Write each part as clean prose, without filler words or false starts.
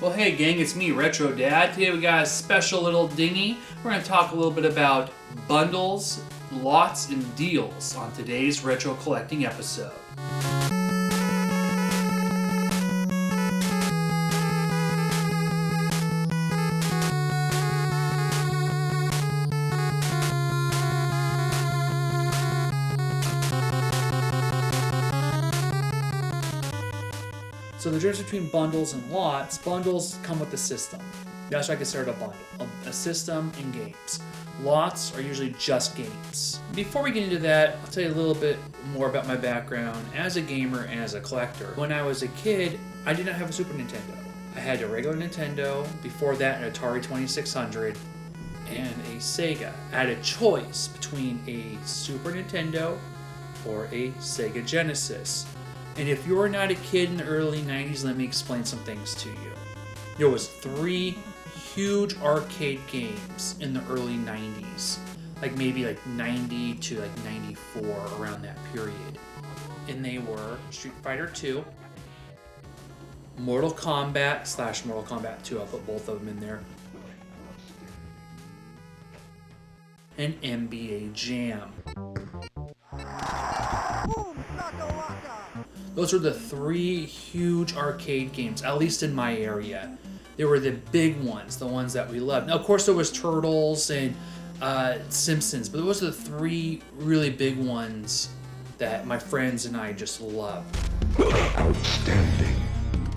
Well, hey gang, it's me, Retro Dad. Today we got a special little dingy. We're going to talk a little bit about bundles, lots, and deals on today's retro collecting episode. So the difference between bundles and lots, bundles come with a system. That's what I consider a bundle, a system and games. Lots are usually just games. Before we get into that, I'll tell you a little bit more about my background as a gamer and as a collector. When I was a kid, I did not have a Super Nintendo. I had a regular Nintendo, before that an Atari 2600, and a Sega. I had a choice between a Super Nintendo or a Sega Genesis. And if you're not a kid in the early 90s, let me explain some things to you. There was 3 huge arcade games in the early 90s. Maybe 90 to 94, around that period. And they were Street Fighter 2, Mortal Kombat / Mortal Kombat 2, I'll put both of them in there, and NBA Jam. Those were the 3 huge arcade games, at least in my area. They were the big ones, the ones that we loved. Now, of course, there was Turtles and Simpsons, but those are the 3 really big ones that my friends and I just loved. Outstanding.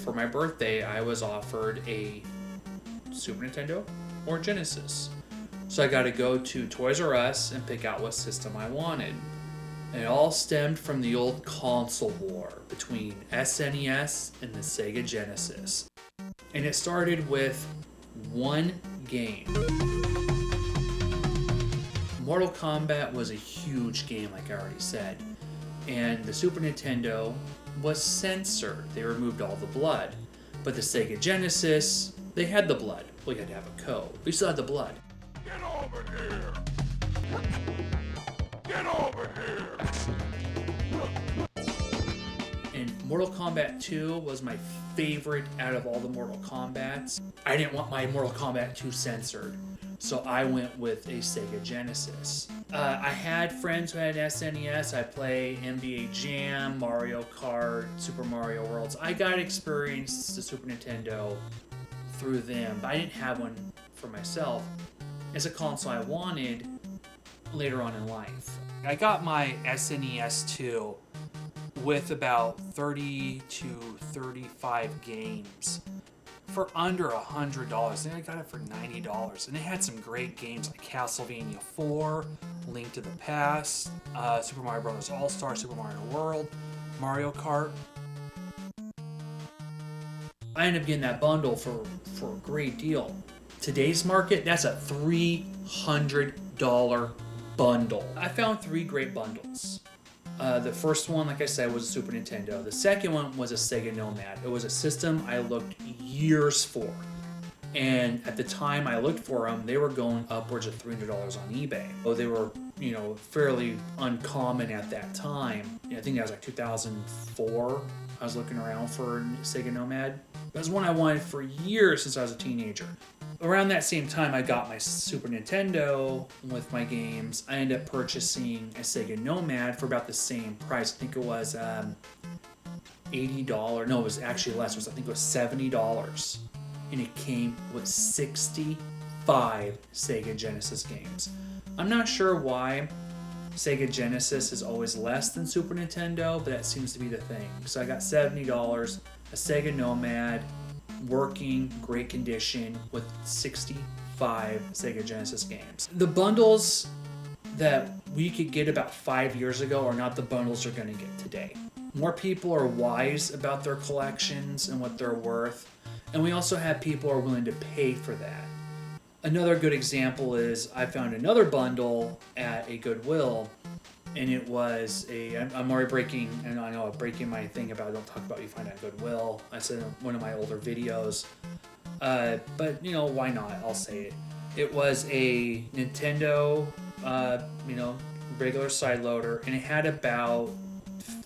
For my birthday, I was offered a Super Nintendo or Genesis. So I got to go to Toys R Us and pick out what system I wanted. And it all stemmed from the old console war between SNES and the Sega Genesis. And it started with one game. Mortal Kombat was a huge game, like I already said. And the Super Nintendo was censored. They removed all the blood. But the Sega Genesis, they had the blood. Well, you had to have a code, but you still had the blood. Get over here! Get over here! And Mortal Kombat 2 was my favorite out of all the Mortal Kombats. I didn't want my Mortal Kombat 2 censored, so I went with a Sega Genesis. I had friends who had an SNES. I play NBA Jam, Mario Kart, Super Mario Worlds. I got to experience the Super Nintendo through them, but I didn't have one for myself as a console I wanted later on in life. I got my SNES 2 with about 30 to 35 games for under $100. And I got it for $90. And they had some great games like Castlevania 4, Link to the Past, Super Mario Bros. All-Star, Super Mario World, Mario Kart. I ended up getting that bundle for a great deal. Today's market, that's a $300 bundle. I found 3 great bundles. The first one, like I said, was a Super Nintendo. The second one was a Sega Nomad. It was a system I looked years for. And at the time I looked for them, they were going upwards of $300 on eBay. So they were, fairly uncommon at that time. I think that was 2004. I was looking around for Sega Nomad. It was one I wanted for years since I was a teenager. Around that same time I got my Super Nintendo with my games, I ended up purchasing a Sega Nomad for about the same price. I think it was $80. No, it was actually less. I think it was $70. And it came with 65 Sega Genesis games. I'm not sure why Sega Genesis is always less than Super Nintendo, but that seems to be the thing. So I got $70, a Sega Nomad, working, great condition, with 65 Sega Genesis games. The bundles that we could get about 5 years ago are not the bundles you're going to get today. More people are wise about their collections and what they're worth, and we also have people who are willing to pay for that. Another good example is I found another bundle at a Goodwill, and it was I'm already breaking, and I know I'm breaking my thing about don't talk about what you find at Goodwill. I said in one of my older videos, but why not? I'll say it. It was a Nintendo, regular side loader, and it had about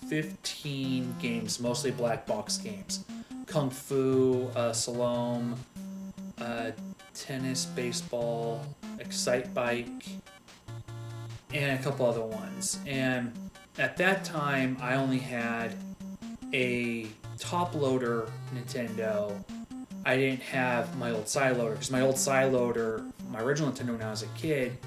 15 games, mostly black box games. Kung Fu, Salome, tennis, baseball, Excite Bike, and a couple other ones. And at that time, I only had a top loader Nintendo. I didn't have my old side loader because my old side loader, my original Nintendo when I was a kid,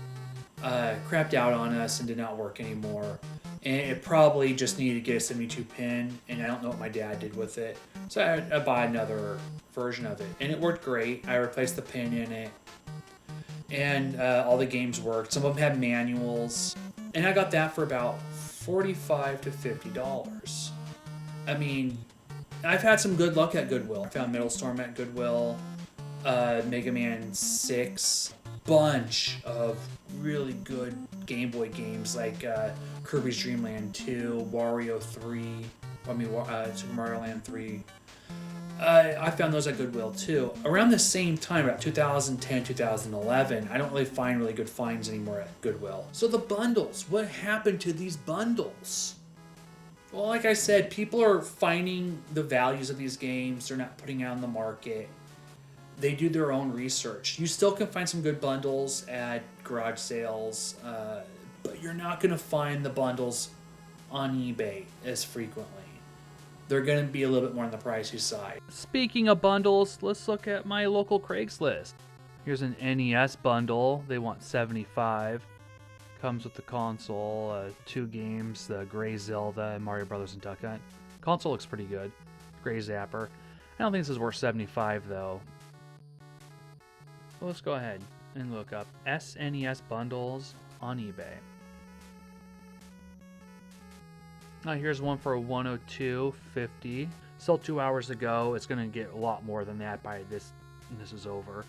crapped out on us and did not work anymore. And it probably just needed to get a 72 pin, and I don't know what my dad did with it. So I bought another version of it, and it worked great. I replaced the pin in it, and all the games worked. Some of them had manuals, and I got that for about $45 to $50. I mean, I've had some good luck at Goodwill. I found Metal Storm at Goodwill, Mega Man 6, bunch of really good Game Boy games like Kirby's Dream Land 2, Wario 3, Super Mario Land 3. I found those at Goodwill too. Around the same time, about 2010, 2011, I don't really find really good finds anymore at Goodwill. So the bundles, what happened to these bundles? Well, like I said, people are finding the values of these games. They're not putting it on the market. They do their own research. You still can find some good bundles at garage sales, but you're not going to find the bundles on eBay as frequently. They're going to be a little bit more on the pricey side. Speaking of bundles, let's look at my local Craigslist. Here's an NES bundle. They want $75. Comes with the console, 2 games, the Gray Zelda and Mario Brothers and Duck Hunt. Console looks pretty good. Gray Zapper. I don't think this is worth $75 though. So let's go ahead and look up SNES bundles on eBay. Now here's one for $102.50. Sold 2 hours ago. It's gonna get a lot more than that by this is over.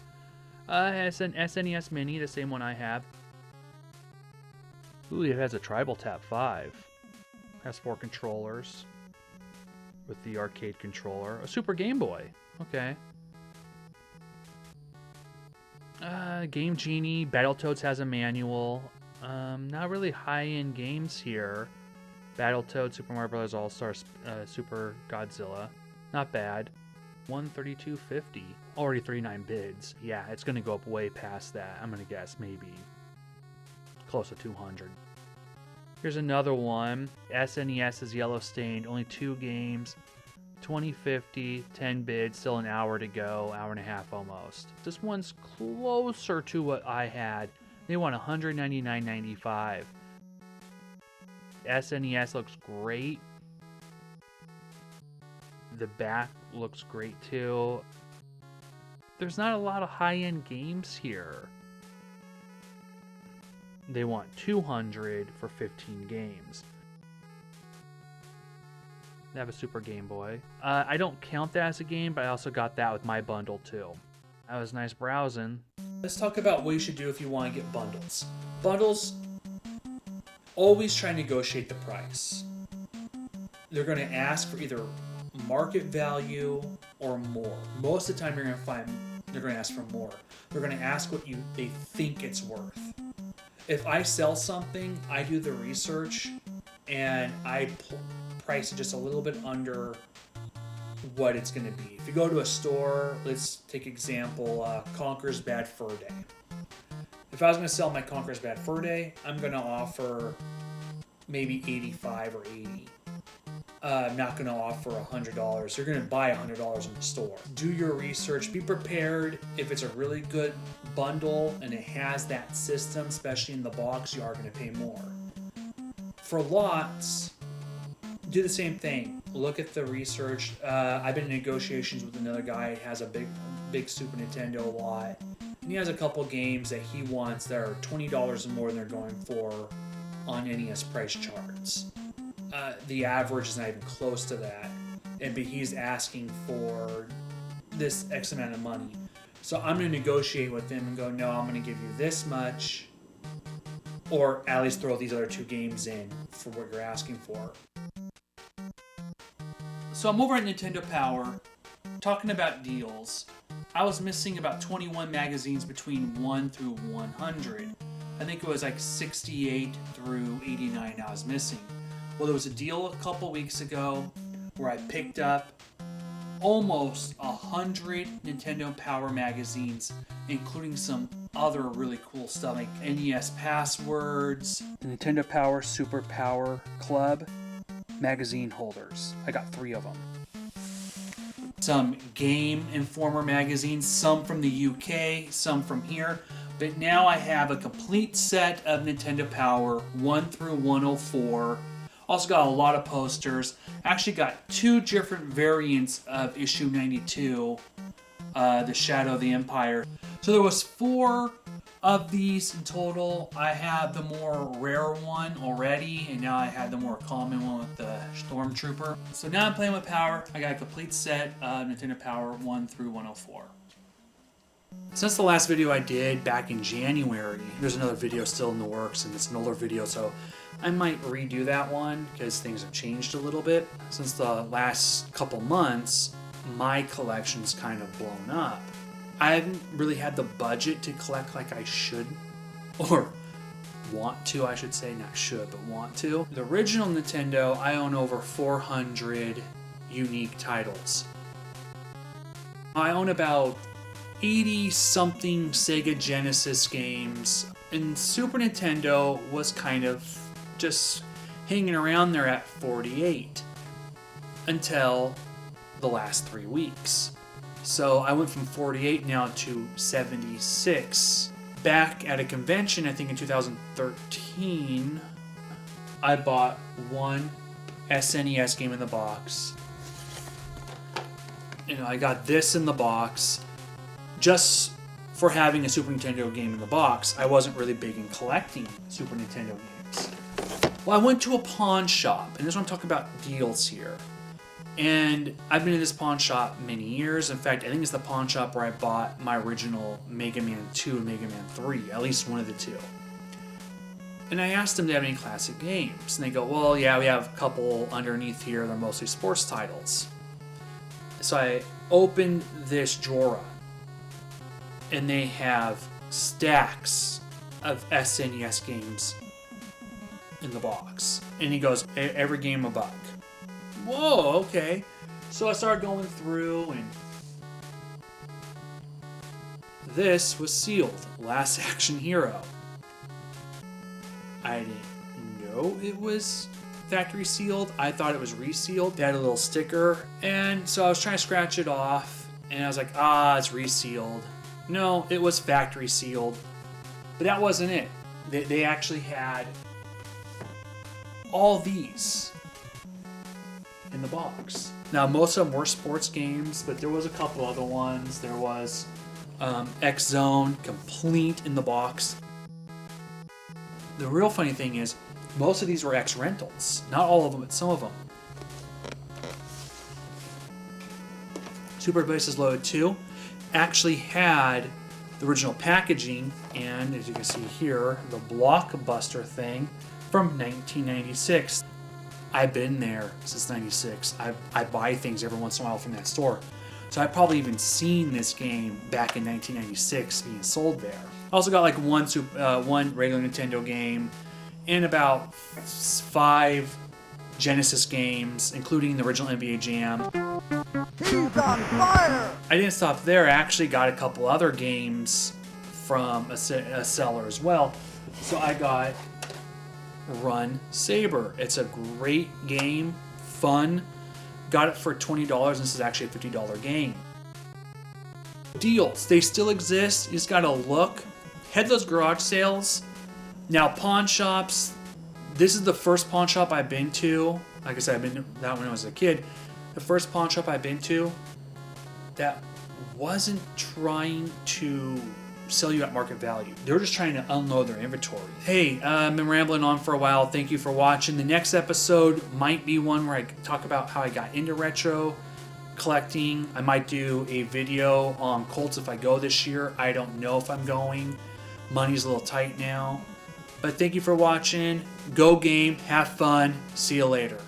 It's an SNES Mini, the same one I have. Ooh, it has a Tribal Tap 5. Has 4 controllers with the arcade controller. A Super Game Boy. Okay. Game Genie. Battletoads has a manual. Not really high-end games here. Battletoads, Super Mario Bros. All-Stars, Super Godzilla. Not bad. $132.50. Already 39 bids. Yeah, it's going to go up way past that. I'm going to guess maybe close to 200. Here's another one. SNES is yellow stained. Only 2 games. $20.50. 10 bids. Still an hour to go. Hour and a half almost. This one's closer to what I had. They want $199.95. SNES looks great. The back looks great too. There's not a lot of high-end games here. They want $200 for 15 games. They have a Super Game Boy. I don't count that as a game, but I also got that with my bundle too. That was nice browsing. Let's talk about what you should do if you want to get bundles. Bundles, always try and negotiate the price. They're going to ask for either market value or more. Most of the time you're going to find they're going to ask for more. They're going to ask what they think it's worth. If I sell something, I do the research and I price it just a little bit under what it's going to be. If you go to a store, let's take example, Conker's Bad Fur Day. If I was going to sell my Conker's Bad Fur Day, I'm going to offer maybe $85 or $80. I'm not going to offer $100. You're going to buy $100 in the store. Do your research. Be prepared. If it's a really good bundle and it has that system, especially in the box, you are going to pay more. For lots, do the same thing. Look at the research. I've been in negotiations with another guy who has a big Super Nintendo lot. And he has a couple games that he wants that are $20 more than they're going for on NES price charts. The average is not even close to that, but he's asking for this X amount of money. So I'm going to negotiate with him and go, no, I'm going to give you this much, or at least throw these other 2 games in for what you're asking for. So I'm over at Nintendo Power, talking about deals. I was missing about 21 magazines between 1 through 100. I think it was like 68 through 89 I was missing. Well, there was a deal a couple weeks ago where I picked up almost 100 Nintendo Power magazines, including some other really cool stuff like NES Passwords, the Nintendo Power Super Power Club magazine holders. I got 3 of them. Some Game Informer magazines, some from the UK, some from here. But now I have a complete set of Nintendo Power 1 through 104. Also got a lot of posters. Actually got 2 different variants of issue 92, the Shadow of the Empire. So there was 4 of these in total. I have the more rare one already, and now I have the more common one with the Stormtrooper. So now I'm playing with Power. I got a complete set of Nintendo Power 1 through 104. Since the last video I did back in January, there's another video still in the works, and it's an older video, so I might redo that one because things have changed a little bit. Since the last couple months, my collection's kind of blown up. I haven't really had the budget to collect like I should, or want to, I should say, not should, but want to. The original Nintendo, I own over 400 unique titles. I own about 80-something Sega Genesis games, and Super Nintendo was kind of just hanging around there at 48 until the last 3 weeks. So I went from 48 now to 76. Back at a convention, I think in 2013, I bought one SNES game in the box. I got this in the box just for having a Super Nintendo game in the box. I wasn't really big in collecting Super Nintendo games. Well, I went to a pawn shop, and this is what I'm talking about deals here. And I've been in this pawn shop many years. In fact, I think it's the pawn shop where I bought my original Mega Man 2 and Mega Man 3, at least one of the 2. And I asked them if they have any classic games. And they go, well, yeah, we have a couple underneath here. They're mostly sports titles. So I opened this drawer up, and they have stacks of SNES games in the box. And he goes, every game $1. Whoa, okay. So I started going through, and this was sealed. Last Action Hero. I didn't know it was factory sealed. I thought it was resealed. They had a little sticker, and so I was trying to scratch it off, and I was like, it's resealed. No, it was factory sealed. But that wasn't it. They actually had all these in the box. Now, most of them were sports games, but there was a couple other ones. There was X-Zone, complete in the box. The real funny thing is, most of these were X-Rentals. Not all of them, but some of them. Super Bases Loaded 2 actually had the original packaging, and as you can see here, the Blockbuster thing from 1996. I've been there since 96. I buy things every once in a while from that store. So I've probably even seen this game back in 1996 being sold there. I also got like one regular Nintendo game and about 5 Genesis games, including the original NBA Jam. He's on fire! I didn't stop there. I actually got a couple other games from a seller as well. So I got Run Saber. It's a great game, fun. Got it for $20, and this is actually a $50 game. Deals, they still exist. You just gotta look. Head those garage sales. Now, pawn shops. This is the first pawn shop I've been to. Like I said, I've been to that when I was a kid. The first pawn shop I've been to that wasn't trying to sell you at market value. They're just trying to unload their inventory. Hey, I've been rambling on for a while. Thank you for watching. The next episode might be one where I talk about how I got into retro collecting. I might do a video on Colts if I go this year. I don't know if I'm going. Money's a little tight now. But thank you for watching. Go game. Have fun. See you later.